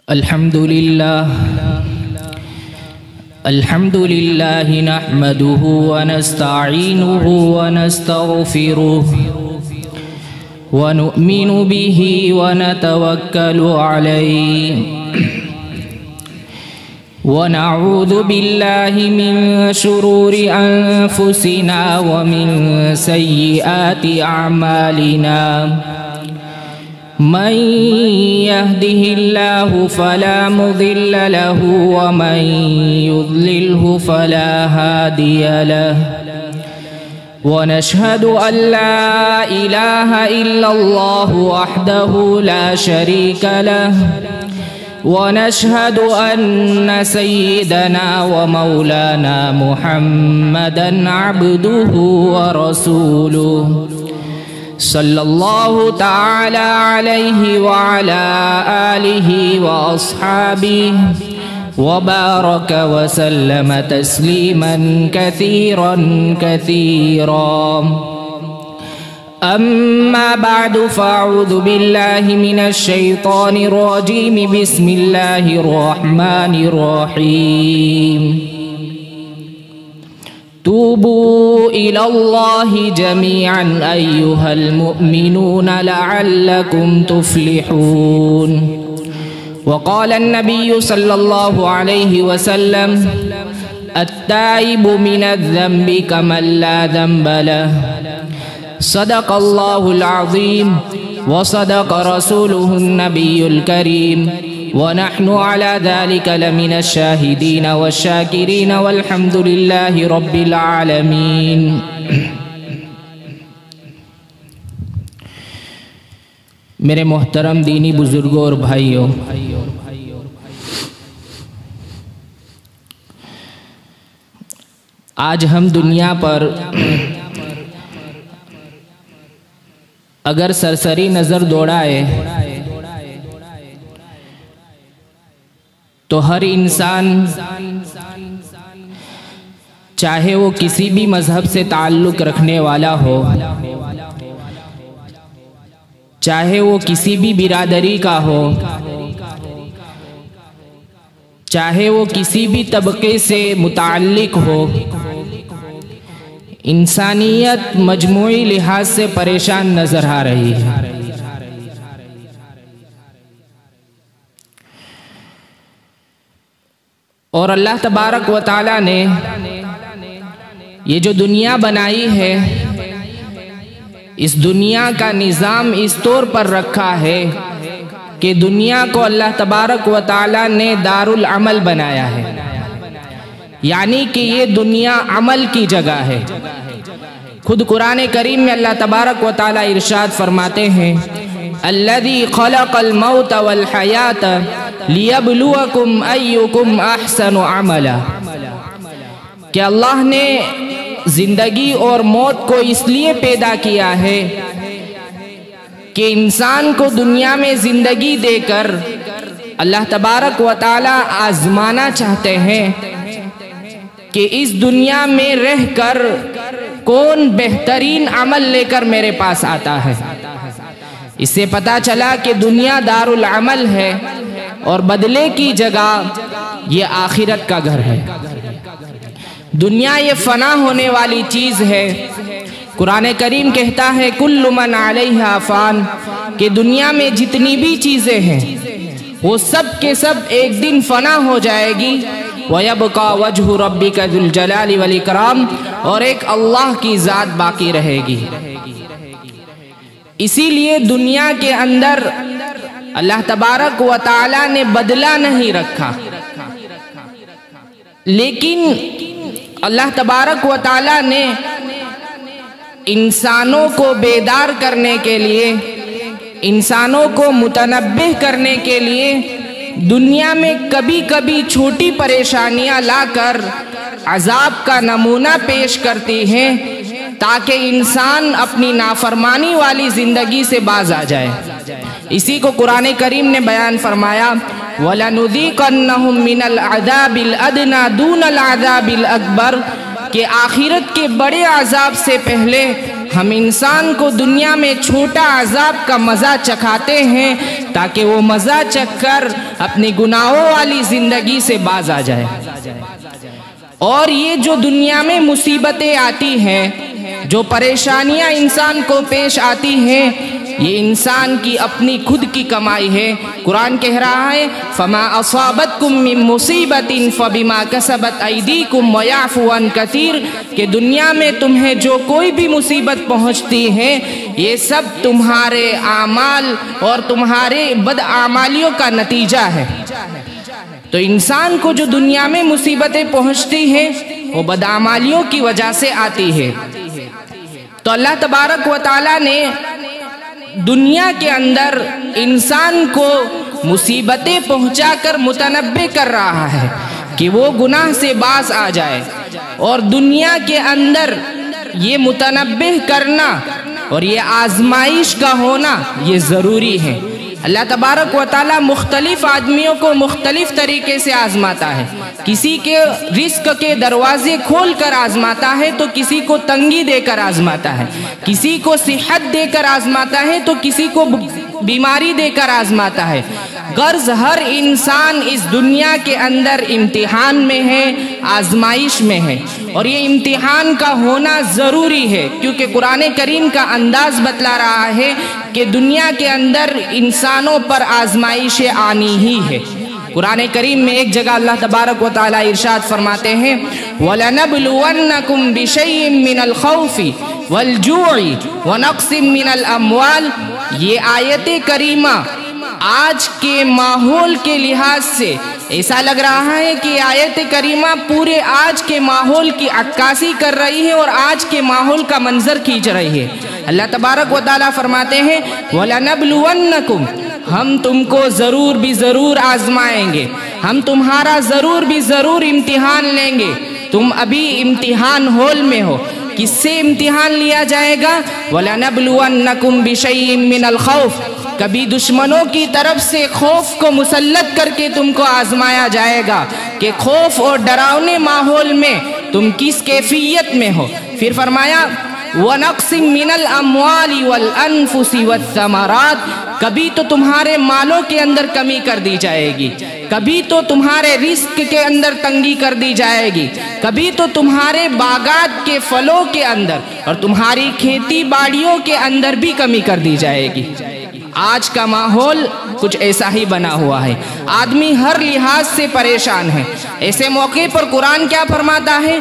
الحمد لله نحمده ونستعينه ونستغفره ونؤمن به ونتوكل عليه ونعوذ بالله من شرور أنفسنا ومن سيئات أعمالنا من يهده الله فلا مضل له ومن يضلله فلا هادي له ونشهد أن لا إله إلا الله وحده لا شريك له ونشهد أن سيدنا ومولانا محمدًا عبده ورسوله صلى الله تعالى عليه وعلى آله وأصحابه وبارك وسلم تسليما كثيرا أما بعد فأعوذ بالله من الشيطان الرجيم بسم الله الرحمن الرحيم توبوا إلى الله جميعا أيها المؤمنون لعلكم تفلحون وقال النبي صلى الله عليه وسلم التائب من الذنب كمن لا ذنب له صدق الله العظيم وصدق رسوله النبي الكريم ونحن على ذلك لمن الشاهدين والشاكرين والحمد لله رب العالمين. میرے محترم دینی بزرگوں اور بھائیوں، آج ہم دنیا پر اگر سرسری نظر دوڑائے تو ہر انسان چاہے وہ کسی بھی مذہب سے تعلق رکھنے والا ہو، چاہے وہ کسی بھی برادری کا ہو، چاہے وہ کسی بھی طبقے سے متعلق ہو، انسانیت مجموعی لحاظ سے پریشان نظر آ رہی ہے۔ اور اللہ تبارک و تعالیٰ نے یہ جو دنیا بنائی ہے، اس دنیا کا نظام اس طور پر رکھا ہے کہ دنیا کو اللہ تبارک و تعالیٰ نے دار العمل بنایا ہے، یعنی کہ یہ دنیا عمل کی جگہ ہے۔ خود قرآن کریم میں اللہ تبارک و تعالیٰ ارشاد فرماتے ہیں الذی خلق الموت والحیات لیبلوکم ایکم احسن عملا، کہ اللہ نے زندگی اور موت کو اس لیے پیدا کیا ہے کہ انسان کو دنیا میں زندگی دے کر اللہ تبارک و تعالیٰ آزمانا چاہتے ہیں کہ اس دنیا میں رہ کر کون بہترین عمل لے کر میرے پاس آتا ہے۔ اس سے پتہ چلا کہ دنیا دار العمل ہے اور بدلے کی جگہ یہ آخرت کا گھر ہے۔ دنیا یہ فنا ہونے والی چیز ہے۔ قرآن کریم کہتا ہے کل من علیہا فان، کہ دنیا میں جتنی بھی چیزیں ہیں وہ سب کے سب ایک دن فنا ہو جائے گی، وَيَبْقَى وَجْهُ رَبِّكَ ذُو الْجَلَالِ وَالْإِكْرَامِ، اور ایک اللہ کی ذات باقی رہے گی۔ اسی لیے دنیا کے اندر اللہ تبارک و تعالیٰ نے بدلہ نہیں رکھا، لیکن اللہ تبارک و تعالیٰ نے انسانوں کو بیدار کرنے کے لیے، انسانوں کو متنبہ کرنے کے لیے دنیا میں کبھی کبھی چھوٹی پریشانیاں لا کر عذاب کا نمونہ پیش کرتی ہیں تاکہ انسان اپنی نافرمانی والی زندگی سے باز آ جائے۔ اسی کو قرآن کریم نے بیان فرمایا وَلَنُذِيقَنَّهُم مِّنَ الْعَذَابِ الْأَدْنَى دُونَ الْعَذَابِ الْأَكْبَرِ، کہ آخرت کے بڑے عذاب سے پہلے ہم انسان کو دنیا میں چھوٹا عذاب کا مزہ چکھاتے ہیں تاکہ وہ مزہ چکھ کر اپنی گناہوں والی زندگی سے باز آ جائے۔ اور یہ جو دنیا میں مصیبتیں آتی ہیں، جو پریشانیاں انسان کو پیش آتی ہیں، یہ انسان کی اپنی خود کی کمائی ہے۔ قرآن کہہ رہا ہے فَمَا أَصَابَتْكُم مِّن مُّصِيبَةٍ فَبِمَا كَسَبَتْ أَيْدِيكُمْ وَيَعْفُو عَن كَثِيرٍ کہ دنیا میں تمہیں جو کوئی بھی مصیبت پہنچتی ہے یہ سب تمہارے اعمال اور تمہارے بدعمالیوں کا نتیجہ ہے۔ تو انسان کو جو دنیا میں مصیبتیں پہنچتی ہیں وہ بدعمالیوں کی وجہ سے آتی ہے۔ تو اللہ تبارک و تعالیٰ نے دنیا کے اندر انسان کو مصیبتیں پہنچا کر متنبہ کر رہا ہے کہ وہ گناہ سے باز آ جائے، اور دنیا کے اندر یہ متنبہ کرنا اور یہ آزمائش کا ہونا یہ ضروری ہے۔ اللہ تبارک و تعالیٰ مختلف آدمیوں کو مختلف طریقے سے آزماتا ہے۔ کسی کے رزق کے دروازے کھول کر آزماتا ہے تو کسی کو تنگی دے کر آزماتا ہے، کسی کو صحت دے کر آزماتا ہے تو کسی کو بیماری دے کر آزماتا ہے۔ غرض ہر انسان اس دنیا کے اندر امتحان میں ہے، آزمائش میں ہے، اور یہ امتحان کا ہونا ضروری ہے کیونکہ قرآن کریم کا انداز بتلا رہا ہے کہ دنیا کے اندر انسانوں پر آزمائشیں آنی ہی ہے۔ قرآن کریم میں ایک جگہ اللہ تبارک و تعالیٰ ارشاد فرماتے ہیں وَلَنَبْلُوَنَّكُمْ بِشَيْءٍ مِّنَ الْخَوْفِ وَالْجُوعِ وَنَقْصٍ مِّنَ الْأَمْوَالِ یہ آیت کریمہ آج کے ماحول کے لحاظ سے ایسا لگ رہا ہے کہ آیت کریمہ پورے آج کے ماحول کی عکاسی کر رہی ہے اور آج کے ماحول کا منظر کھینچ رہی ہے۔ اللہ تبارک و تعالیٰ فرماتے ہیں وَلَنَبْلُوَنَّكُمْ ہم تم کو ضرور بھی ضرور آزمائیں گے، ہم تمہارا ضرور بھی ضرور امتحان لیں گے۔ تم ابھی امتحان ہال میں ہو۔ کس سے امتحان لیا جائے گا؟ وَلَنَبْلُوَنَّكُمْ بِشَيْءٍ مِّنَ الْخَوْفِ کبھی دشمنوں کی طرف سے خوف کو مسلط کر کے تم کو آزمایا جائے گا کہ خوف اور ڈراؤنے ماحول میں تم کس کیفیت میں ہو۔ پھر فرمایا وَنَقْصٍ مِّنَ الْأَمْوَالِ وَالْأَنفُسِ وَالثَّمَرَاتِ کبھی تو تمہارے مالوں کے اندر کمی کر دی جائے گی، کبھی تو تمہارے رزق کے اندر تنگی کر دی جائے گی، کبھی تو تمہارے باغات کے پھلوں کے اندر اور تمہاری کھیتی باڑیوں کے اندر بھی کمی کر دی جائے گی۔ آج کا ماحول کچھ ایسا ہی بنا ہوا ہے، آدمی ہر لحاظ سے پریشان ہے۔ ایسے موقع پر قرآن کیا فرماتا ہے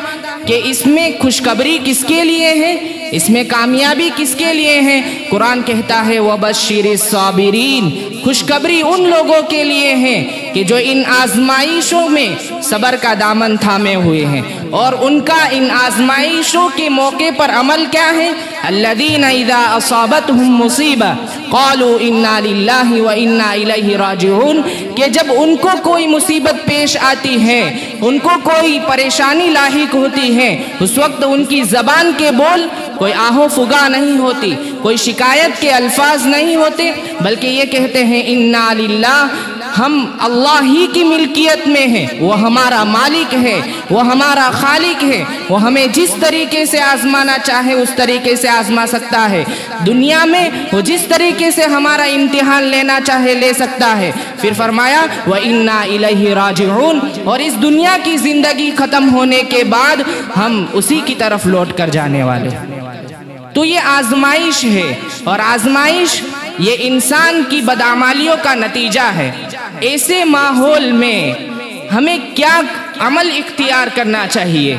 کہ اس میں خوشخبری کس کے لیے ہے، اس میں کامیابی کس کے لیے ہے؟ قرآن کہتا ہے وَبَشِّرِ الصَّابِرِينَ خوشخبری ان لوگوں کے لیے ہے کہ جو ان آزمائشوں میں صبر کا دامن تھامے ہوئے ہیں، اور ان کا ان آزمائشوں کے موقع پر عمل کیا ہے؟ الَّذِينَ إِذَا أَصَابَتْهُمْ مُصِيبَةٌ قَالُوا إِنَّا لِلَّهِ وَإِنَّا إِلَيْهِ رَاجِعُونَ کہ جب ان کو کوئی مصیبت پیش آتی ہے، ان کو کوئی پریشانی لاحق ہوتی ہے، اس وقت ان کی زبان کے بول کوئی آہو فگا نہیں ہوتی، کوئی شکایت کے الفاظ نہیں ہوتے، بلکہ یہ کہتے ہیں اِنَّا لِلَّهِ ہم اللہ ہی کی ملکیت میں ہیں، وہ ہمارا مالک ہے، وہ ہمارا خالق ہے، وہ ہمیں جس طریقے سے آزمانا چاہے اس طریقے سے آزما سکتا ہے، دنیا میں وہ جس طریقے سے ہمارا امتحان لینا چاہے لے سکتا ہے۔ پھر فرمایا وَإِنَّا إِلَيْهِ رَاجِعُونَ اور اس دنیا کی زندگی ختم ہونے کے بعد ہم اسی کی طرف لوٹ کر جانے والے۔ تو یہ آزمائش ہے، اور آزمائش یہ انسان کی بدعمالیوں کا نتیجہ ہے۔ ایسے ماحول میں ہمیں کیا عمل اختیار کرنا چاہیے؟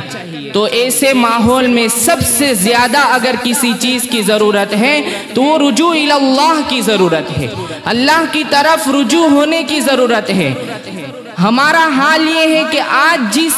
تو ایسے ماحول میں سب سے زیادہ اگر کسی چیز کی ضرورت ہے تو وہ رجوع اللہ کی ضرورت ہے، اللہ کی طرف رجوع ہونے کی ضرورت ہے۔ ہمارا حال یہ ہے کہ آج جس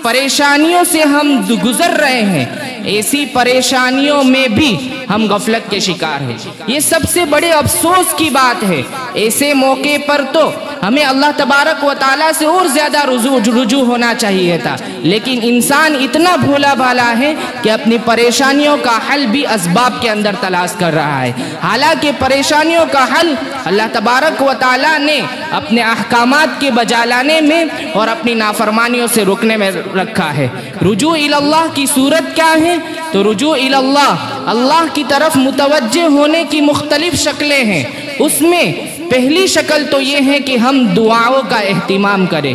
پریشانیوں سے ہم گزر رہے ہیں، ایسی پریشانیوں میں بھی ہم غفلت کے شکار ہیں۔ یہ سب سے بڑے افسوس کی بات ہے۔ ایسے موقع پر تو ہمیں اللہ تبارک و تعالیٰ سے اور زیادہ رجوع ہونا چاہیے تھا، لیکن انسان اتنا بھولا بھالا ہے کہ اپنی پریشانیوں کا حل بھی اسباب کے اندر تلاش کر رہا ہے، حالانکہ پریشانیوں کا حل اللہ تبارک و تعالیٰ نے اپنے احکامات کے بجا لانے میں اور اپنی نافرمانیوں سے رکنے میں رکھا ہے۔ رجوع اللہ کی صورت کیا ہے؟ تو رجوع اللہ اللہ کی طرف متوجہ ہونے کی مختلف شکلیں ہیں۔ اس میں پہلی شکل تو یہ ہے کہ ہم دعاؤں کا اہتمام کریں۔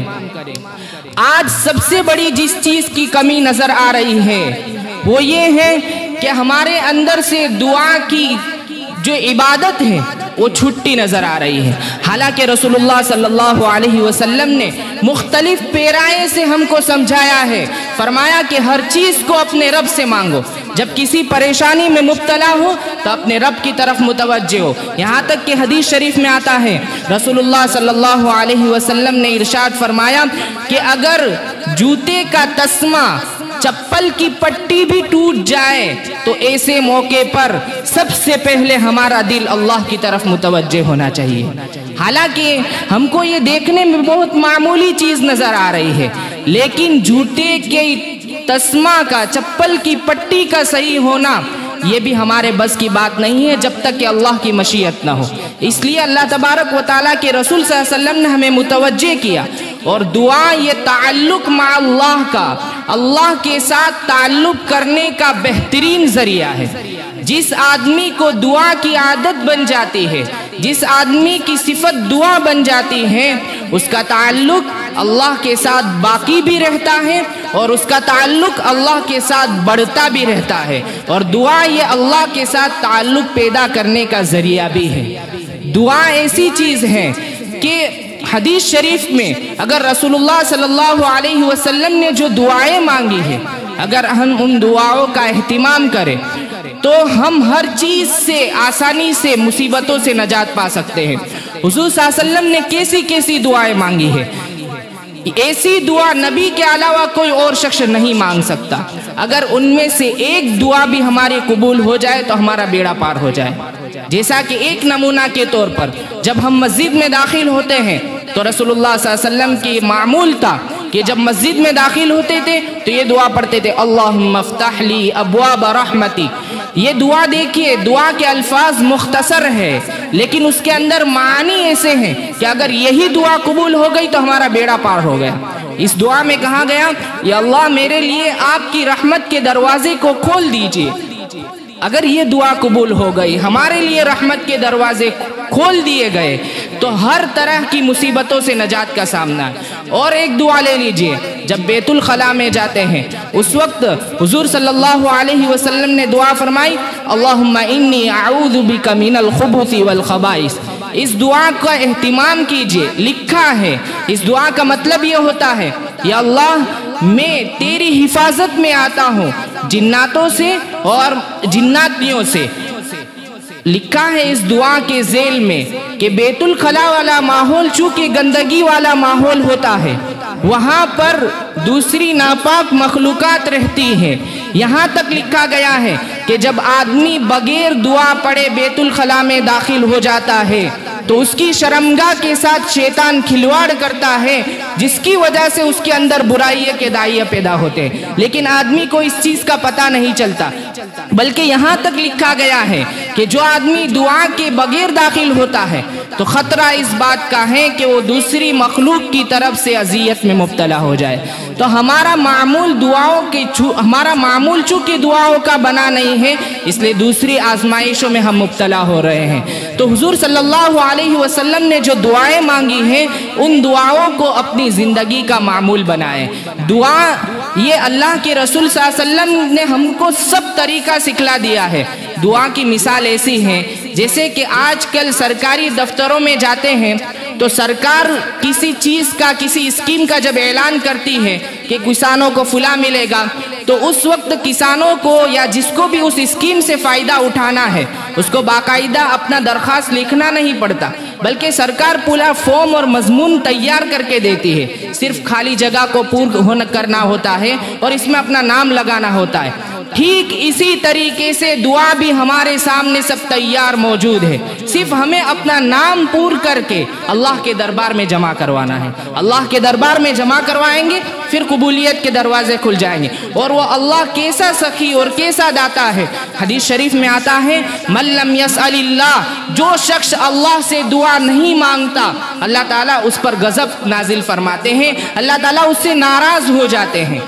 آج سب سے بڑی جس چیز کی کمی نظر آ رہی ہے وہ یہ ہے کہ ہمارے اندر سے دعا کی جو عبادت ہے وہ چھٹی نظر آ رہی ہے۔ حالانکہ رسول اللہ صلی اللہ علیہ وسلم نے مختلف پیرائیں سے ہم کو سمجھایا ہے، فرمایا کہ ہر چیز کو اپنے رب سے مانگو، جب کسی پریشانی میں مبتلا ہو تو اپنے رب کی طرف متوجہ ہو۔ یہاں تک کہ حدیث شریف میں آتا ہے رسول اللہ صلی اللہ علیہ وسلم نے ارشاد فرمایا کہ اگر جوتے کا تسمہ، چپل کی پٹی بھی ٹوٹ جائے تو ایسے موقع پر سب سے پہلے ہمارا دل اللہ کی طرف متوجہ ہونا چاہیے۔ حالانکہ ہم کو یہ دیکھنے میں بہت معمولی چیز نظر آ رہی ہے، لیکن جوتے کے تسمہ کا، چپل کی پٹی کا صحیح ہونا یہ بھی ہمارے بس کی بات نہیں ہے جب تک کہ اللہ کی مشیت نہ ہو۔ اس لیے اللہ تبارک و تعالیٰ کے رسول صلی اللہ علیہ وسلم نے ہمیں متوجہ کیا، اور دعا یہ تعلق مع اللہ کا، اللہ کے ساتھ تعلق کرنے کا بہترین ذریعہ ہے۔ جس آدمی کو دعا کی عادت بن جاتی ہے، جس آدمی کی صفت دعا بن جاتی ہے، اس کا تعلق اللہ کے ساتھ باقی بھی رہتا ہے اور اس کا تعلق اللہ کے ساتھ بڑھتا بھی رہتا ہے، اور دعا یہ اللہ کے ساتھ تعلق پیدا کرنے کا ذریعہ بھی ہے۔ دعا ایسی چیز ہے کہ حدیث شریف میں اگر رسول اللہ صلی اللہ علیہ وسلم نے جو دعائیں مانگی ہیں، اگر ہم ان دعاؤں کا اہتمام کریں تو ہم ہر چیز سے آسانی سے، مصیبتوں سے نجات پا سکتے ہیں۔ حضور صلی اللہ علیہ وسلم نے کیسی کیسی دعائیں مانگی ہے، ایسی دعا نبی کے علاوہ کوئی اور شخص نہیں مانگ سکتا۔ اگر ان میں سے ایک دعا بھی ہماری قبول ہو جائے تو ہمارا بیڑا پار ہو جائے۔ جیسا کہ ایک نمونہ کے طور پر جب ہم مسجد میں داخل ہوتے ہیں تو رسول اللہ صلی اللہ علیہ وسلم کی معمول تھا کہ جب مسجد میں داخل ہوتے تھے تو یہ دعا پڑھتے تھے، اللہم افتح لی ابواب رحمتی۔ یہ دعا دیکھیے، دعا کے الفاظ مختصر ہے لیکن اس کے اندر معنی ایسے ہیں کہ اگر یہی دعا قبول ہو گئی تو ہمارا بیڑا پار ہو گیا۔ اس دعا میں کہا گیا یا اللہ میرے لیے آپ کی رحمت کے دروازے کو کھول دیجئے۔ اگر یہ دعا قبول ہو گئی، ہمارے لیے رحمت کے دروازے کھول دیے گئے تو ہر طرح کی مصیبتوں سے نجات کا سامنا ہے۔ اور ایک دعا لے لیجئے، جب بیت الخلاء میں جاتے ہیں اس وقت حضور صلی اللہ علیہ وسلم نے دعا فرمائی، اللہم انی اعوذ بک من الخبث والخبائث۔ اس دعا کا اہتمام کیجئے، لکھا ہے اس دعا کا مطلب یہ ہوتا ہے یا اللہ میں تیری حفاظت میں آتا ہوں جناتوں سے اور جناتیوں سے۔ لکھا ہے اس دعا کے ذیل میں کہ بیت الخلاء والا ماحول چونکہ گندگی والا ماحول ہوتا ہے، وہاں پر دوسری ناپاک مخلوقات رہتی ہیں۔ یہاں تک لکھا گیا ہے کہ جب آدمی بغیر دعا پڑھے بیت الخلاء میں داخل ہو جاتا ہے تو اس کی شرمگاہ کے ساتھ شیطان کھلواڑ کرتا ہے، جس کی وجہ سے اس کے اندر برائی کے داعیے پیدا ہوتے ہیں، لیکن آدمی کو اس چیز کا پتہ نہیں چلتا۔ بلکہ یہاں تک لکھا گیا ہے کہ جو آدمی دعا کے بغیر داخل ہوتا ہے تو خطرہ اس بات کا ہے کہ وہ دوسری مخلوق کی طرف سے اذیت میں مبتلا ہو جائے۔ تو ہمارا معمول چونکہ دعاؤں کا بنا نہیں ہے، اس لیے دوسری آزمائشوں میں ہم مبتلا ہو رہے ہیں۔ تو حضور صلی اللہ علیہ وسلم نے جو دعائیں مانگی ہیں ان دعاؤں کو اپنی زندگی کا معمول بنائیں۔ دعا یہ اللہ کے رسول صلی اللہ علیہ وسلم نے ہم کو سب طریقہ سکھلا دیا ہے۔ دعا کی مثال ایسی ہے جیسے کہ آج کل سرکاری دفتروں میں جاتے ہیں تو سرکار کسی چیز کا، کسی اسکیم کا جب اعلان کرتی ہے کہ کسانوں کو فلاں ملے گا تو اس وقت کسانوں کو یا جس کو بھی اس اسکیم سے فائدہ اٹھانا ہے اس کو باقاعدہ اپنا درخواست لکھنا نہیں پڑتا، بلکہ سرکار پورا فارم اور مضمون تیار کر کے دیتی ہے، صرف خالی جگہ کو پورا کرنا ہوتا ہے اور اس میں اپنا نام لگانا ہوتا ہے۔ ٹھیک اسی طریقے سے دعا بھی ہمارے سامنے سب تیار موجود ہے، صرف ہمیں اپنا نام پور کر کے اللہ کے دربار میں جمع کروانا ہے۔ اللہ کے دربار میں جمع کروائیں گے پھر قبولیت کے دروازے کھل جائیں گے۔ اور وہ اللہ کیسا سخی اور کیسا داتا ہے۔ حدیث شریف میں آتا ہے من لم یسأل اللہ، جو شخص اللہ سے دعا نہیں مانگتا اللہ تعالیٰ اس پر غضب نازل فرماتے ہیں، اللہ تعالیٰ اس سے ناراض ہو جاتے ہیں۔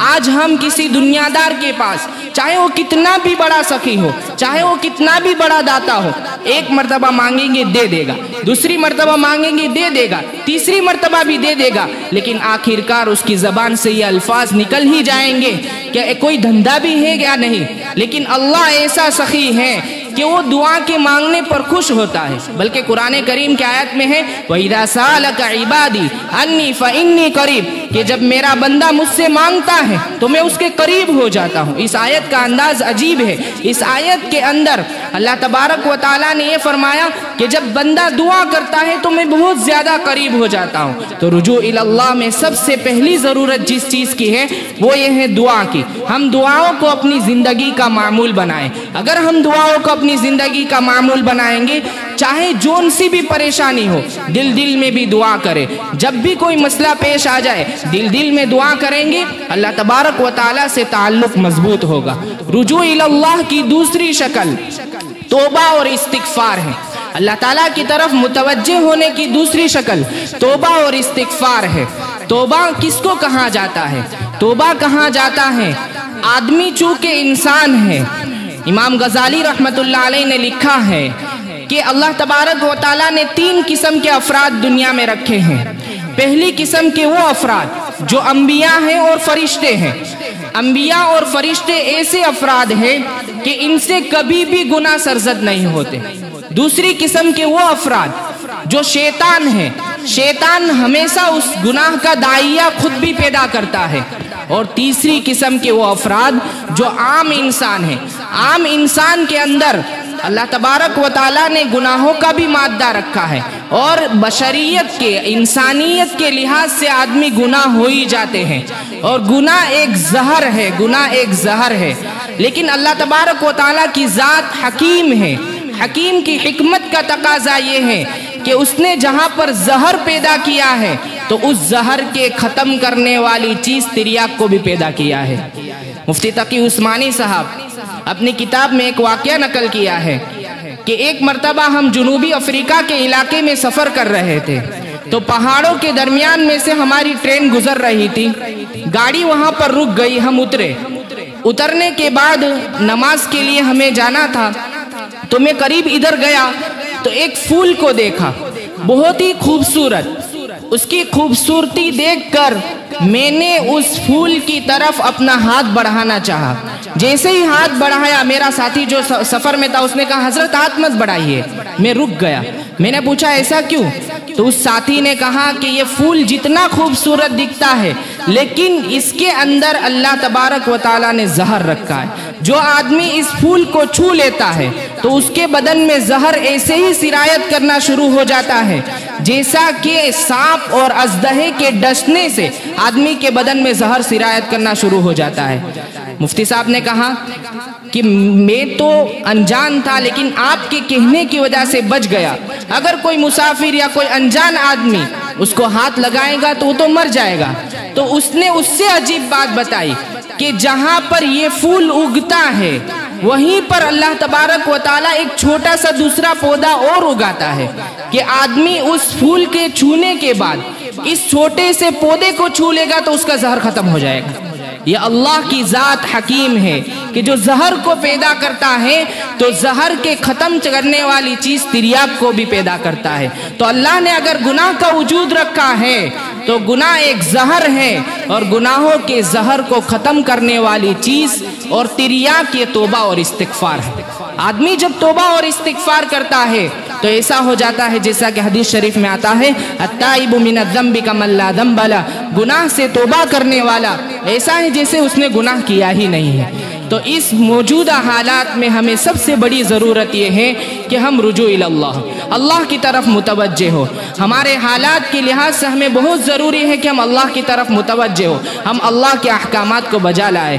آج ہم کسی دنیا دار کے پاس، چاہے وہ کتنا بھی بڑا سخی ہو، چاہے وہ کتنا بھی بڑا داتا ہو، ایک مرتبہ مانگیں گے دے دے گا، دوسری مرتبہ مانگیں گے دے دے گا، تیسری مرتبہ بھی دے دے گا، لیکن آخرکار اس کی زبان سے یہ الفاظ نکل ہی جائیں گے کہ کوئی دھندا بھی ہے یا نہیں۔ لیکن اللہ ایسا سخی ہے کہ وہ دعا کے مانگنے پر خوش ہوتا ہے۔ بلکہ قرآن کریم کی آیت میں ہے وَإِذَا سَأَلَكَ عِبَادِي أَنِّي فَإِنِّي قَرِيب، کہ جب میرا بندہ مجھ سے مانگتا ہے تو میں اس کے قریب ہو جاتا ہوں۔ اس آیت کا انداز عجیب ہے۔ اس آیت کے اندر اللہ تبارک و تعالیٰ نے یہ فرمایا کہ جب بندہ دعا کرتا ہے تو میں بہت زیادہ قریب ہو جاتا ہوں۔ تو رجوع اللہ میں سب سے پہلی ضرورت جس چیز کی ہے وہ یہ ہے دعا کی۔ ہم دعاؤں کو اپنی زندگی کا معمول بنائیں۔ اگر ہم دعاؤں کو اپنی زندگی کا معمول بنائیں گے، چاہے جون سی بھی پریشانی ہو، دل میں بھی دعا کرے۔ جب بھی کوئی مسئلہ پیش آ جائے دل میں دعا کریں گے، اللہ تبارک و تعالیٰ سے تعلق مضبوط ہوگا۔ رجوع اللہ کی دوسری شکل توبہ اور استغفار ہے۔ اللہ تعالیٰ کی طرف متوجہ ہونے کی دوسری شکل توبہ اور استغفار ہے۔ توبہ کس کو کہا جاتا ہے؟ توبہ کہا جاتا ہے آدمی چونکہ انسان ہے۔ امام غزالی رحمت اللہ علیہ نے لکھا ہے کہ اللہ تبارک و تعالیٰ نے 3 قسم کے افراد دنیا میں رکھے ہیں۔ پہلی قسم کے وہ افراد جو انبیاء ہیں اور فرشتے ہیں۔ انبیاء اور فرشتے ایسے افراد ہیں کہ ان سے کبھی بھی گناہ سرزد نہیں ہوتے۔ دوسری قسم کے وہ افراد جو شیطان ہیں، شیطان ہمیشہ اس گناہ کا داعیہ خود بھی پیدا کرتا ہے۔ اور تیسری قسم کے وہ افراد جو عام انسان ہیں۔ عام انسان کے اندر اللہ تبارک و تعالیٰ نے گناہوں کا بھی مادہ رکھا ہے، اور بشریت کے، انسانیت کے لحاظ سے آدمی گناہ ہو ہی جاتے ہیں، اور گناہ ایک زہر ہے، گناہ ایک زہر ہے۔ لیکن اللہ تبارک و تعالیٰ کی ذات حکیم ہے۔ حکیم کی حکمت کا تقاضا یہ ہے کہ اس نے جہاں پر زہر پیدا کیا ہے تو اس زہر کے ختم کرنے والی چیز تریاک کو بھی پیدا کیا ہے۔ مفتی تقی عثمانی صاحب اپنی کتاب میں ایک واقعہ نقل کیا ہے کہ ایک مرتبہ ہم جنوبی افریقہ کے علاقے میں سفر کر رہے تھے، تو پہاڑوں کے درمیان میں سے ہماری ٹرین گزر رہی تھی۔ گاڑی وہاں پر رک گئی، ہم اترے۔ اترنے کے بعد نماز کے لیے ہمیں جانا تھا، تو میں قریب ادھر گیا تو ایک پھول کو دیکھا، بہت ہی خوبصورت۔ اس کی خوبصورتی دیکھ کر میں نے اس پھول کی طرف اپنا ہاتھ بڑھانا چاہا۔ جیسے ہی ہاتھ بڑھایا، میرا ساتھی جو سفر میں تھا اس نے کہا حضرت ہاتھ مت بڑھائیے۔ میں رک گیا۔ میں نے پوچھا ایسا کیوں؟ تو اس ساتھی نے کہا کہ یہ پھول جتنا خوبصورت دکھتا ہے لیکن اس کے اندر اللہ تبارک و تعالیٰ نے زہر رکھا ہے۔ جو آدمی اس پھول کو چھو لیتا ہے تو اس کے بدن میں زہر ایسے ہی سرایت کرنا شروع ہو جاتا ہے جیسا کہ سانپ اور اژدہے کے ڈسنے سے آدمی کے بدن میں زہر سرایت کرنا شروع ہو جاتا ہے۔ مفتی صاحب نے کہا کہ میں تو انجان تھا لیکن آپ کے کہنے کی وجہ سے بچ گیا۔ اگر کوئی مسافر یا کوئی انجان آدمی اس کو ہاتھ لگائے گا تو وہ تو مر جائے گا۔ تو اس نے اس سے عجیب بات بتائی کہ جہاں پر یہ پھول اگتا ہے وہیں پر اللہ تبارک و تعالیٰ ایک چھوٹا سا دوسرا پودا اور اگاتا ہے کہ آدمی اس پھول کے چھونے کے بعد اس چھوٹے سے پودے کو چھو لے گا تو اس کا زہر ختم ہو جائے گا۔ یہ اللہ کی ذات حکیم ہے کہ جو زہر کو پیدا کرتا ہے تو زہر کے ختم کرنے والی چیز تریاک کو بھی پیدا کرتا ہے۔ تو اللہ نے اگر گناہ کا وجود رکھا ہے تو گناہ ایک زہر ہے، اور گناہوں کے زہر کو ختم کرنے والی چیز اور تریاک یہ توبہ اور استغفار ہے۔ آدمی جب توبہ اور استغفار کرتا ہے تو ایسا ہو جاتا ہے جیسا کہ حدیث شریف میں آتا ہے التائب من الذنب کمن لا ذنب لہ، گناہ سے توبہ کرنے والا ایسا ہے جیسے اس نے گناہ کیا ہی نہیں ہے۔ تو اس موجودہ حالات میں ہمیں سب سے بڑی ضرورت یہ ہے کہ ہم رجوع اللہ، اللہ کی طرف متوجہ ہو۔ ہمارے حالات کے لحاظ سے ہمیں بہت ضروری ہے کہ ہم اللہ کی طرف متوجہ ہو، ہم اللہ کے احکامات کو بجا لائیں۔